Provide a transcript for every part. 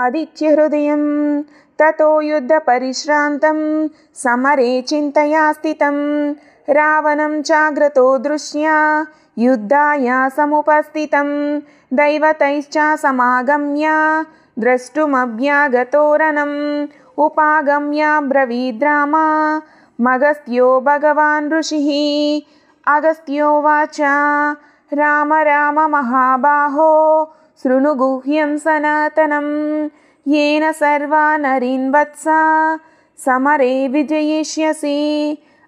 आदित्यहृदयं ततो युद्धपरिश्रान्तं समरे चिन्तया स्थितं रावणं चाग्रतो दृष्ट्वा युद्धाय समुपस्थितं दैवतैश्च समागम्य द्रष्टुमभ्यागतो रणम् उपागम्य ब्रवीद्रामा मगस्त्यो भगवान् ऋषिः अगस्त्योवाच राम राम महाबाहो शृणु गुह्यं सनातनं येन सर्वा नरीन् वत्स समरे विजयिष्यसि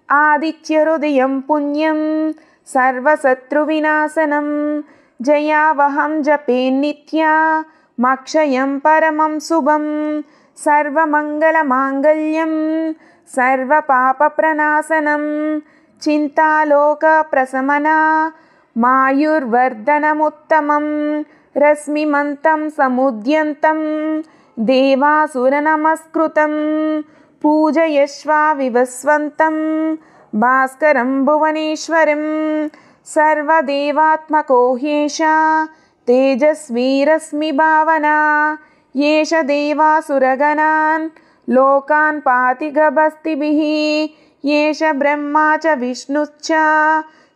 आदित्यहृदयं पुण्यं सर्वशत्रुविनाशनं जयावहं जपे नित्या मक्षयं परमं शुभं सर्वमङ्गलमाङ्गल्यं सर्वपापप्रणाशनं चिन्तालोकप्रशमना मायुर्वर्धनमुत्तमं रश्मिमन्तं समुद्यन्तं देवासुरनमस्कृतं पूजयस्व विवस्वन्तं भास्करं भुवनेश्वरं सर्वदेवात्मको ह्येषा तेजस्वी रश्मिभावना येष देवासुरगणान् लोकान् पाति गभस्तिभिः येष ब्रह्मा च विष्णुश्च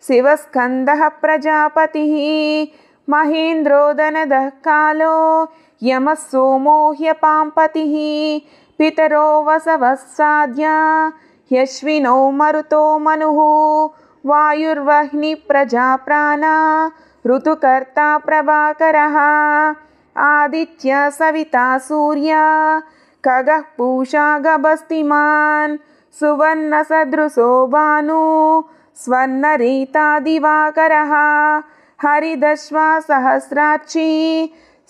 शिवस्कन्दः प्रजापतिः महेन्द्रो दनदः कालो यमः सोमो ह्यपाम्पतिः पितरो वसवः साध्या ह्यश्विनो मरुतो मनुः वायुर्वह्निः प्रजाप्राणा ऋतुकर्ता प्रभाकरः आदित्य सविता सूर्या खगः पूषा गभस्तिमान् सुवर्णसदृशो भानु स्वर्णरीता दिवाकरः हरिदश्वा सहस्राक्षी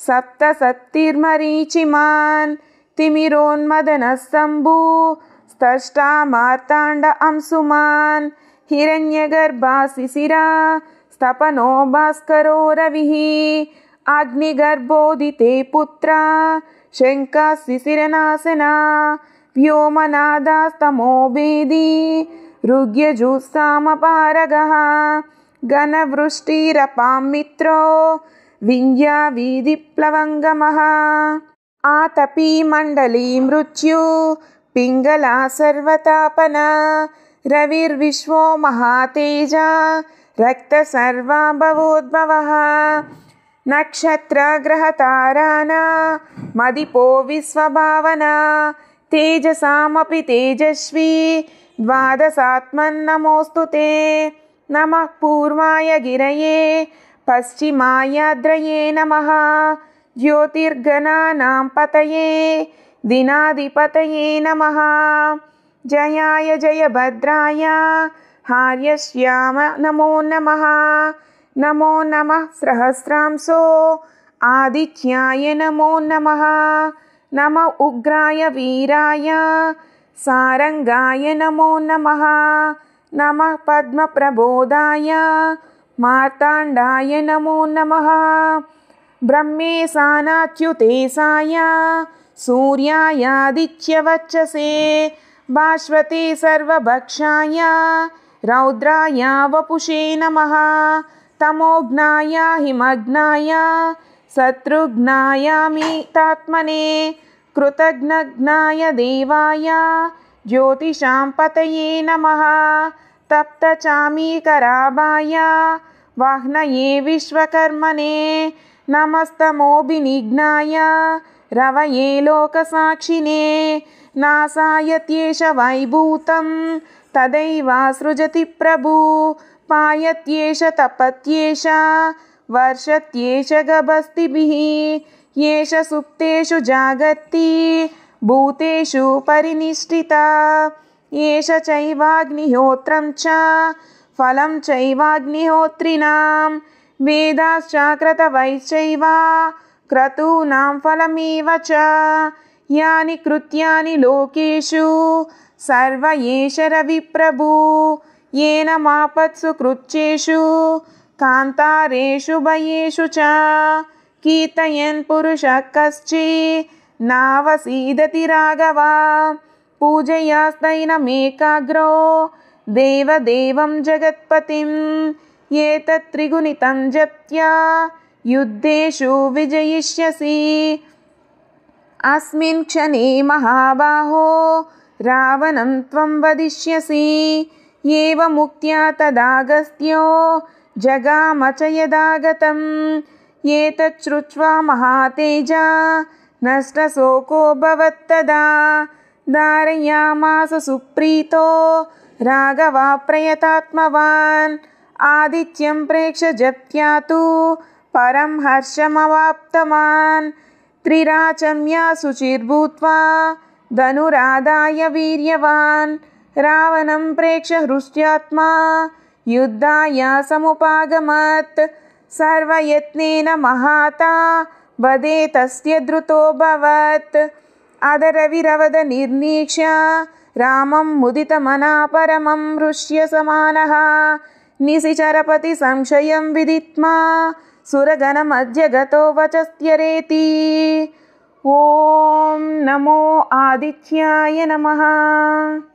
सप्तसप्तिर्मरीचिमान् तिमिरोन्मदनः शम्भु स्रष्टा मार्ताण्ड अंशुमान् हिरण्यगर्भा शिशिरा स्तपनो भास्करो रविः अग्निगर्भोदिते पुत्रा शङ्खः शिशिरनाशना व्योमनादास्तमो भेदी ऋग्यजुस्सामपारगः घनवृष्टिरपां मित्रो विन्ध्यावीधिप्लवङ्गमः आतपी मण्डली मृत्यु पिङ्गला सर्वतापना रविर्विश्वो महातेजा रक्तसर्वा भवोद्भवः नक्षत्रग्रहताराना मदिपो विश्वभावना तेजसामपि तेजस्वी द्वादशात्मन्नमोऽस्तु ते नमः पूर्वाय गिरये पश्चिमायाद्रये नमः ज्योतिर्गणानां पतये दिनाधिपतये नमः जयाय जयभद्राय हार्यश्याम नमो नमः नमो नमः सहस्रांशो आदित्याय नमो नमः नमः उग्राय वीराय सारंगाय नमो नमः नमः पद्मप्रबोधाय मार्ताण्डाय नमो नमः ब्रह्मेशानाच्युतेशाय सूर्यायादित्यवचसे भास्वते सर्वभक्षाय रौद्राय वपुषे नमः तमोघ्नाय हिमघ्नाय शत्रुघ्नायामितात्मने कृतघ्नघ्नाय देवाय ज्योतिषां पतये नमः तप्तचामीकराभाय वाह्नये विश्वकर्मणे नमस्तमोभिनिघ्नाय रवये लोकसाक्षिणे नासायत्येष वैभूतं तदैव सृजति प्रभु पायत्येष तपत्येष वर्षत्येष गभस्तिभिः येष सुप्तेषु जागर्ति भूतेषु परिनिष्ठिता येष चैवाग्निहोत्रं च फलं चैवाग्निहोत्रिणां वेदाश्चाक्रतवैश्चैव क्रतूनां फलमेव च यानि कृत्यानि लोकेषु सर्व एष रविप्रभु येन मापत्सु कृच्छेषु कान्तारेषु भयेषु च कीर्तयन् पुरुषः कश्चित् नावसीदति राघव पूजयास्तैनमेकाग्रो देवदेवं जगत्पतिं एतत् त्रिगुणितं जप्त्या युद्धेषु विजयिष्यसि अस्मिन् क्षणे महाबाहो रावणं त्वं वदिष्यसि। एवमुक्त्या तदागस्त्यो जगाम च यदागतम्। एतत् श्रुत्वा महातेजा नष्टशोको भवत्तदा। धारयामास सुप्रीतो राघवाप्रयतात्मवान्। आदित्यं प्रेक्ष्य जप्त्या तु परं हर्षमवाप्तवान्। त्रिराचम्या शुचिर्भूत्वा धनुरादाय वीर्यवान्। रावणं प्रेक्ष्य हृष्यात्मा युद्धाय समुपागमत्। सर्वयत्नेन महाता वधे तस्य द्रुतोऽभवत्। अदरविरवद निर्नीक्ष्य रामं मुदितमना परमं हृष्यसमानः। निशिचरपति संशयं विदित्वा सुरगणमध्य गतो वचस्त्यरेति। ॐ नमो आदित्याय नमः।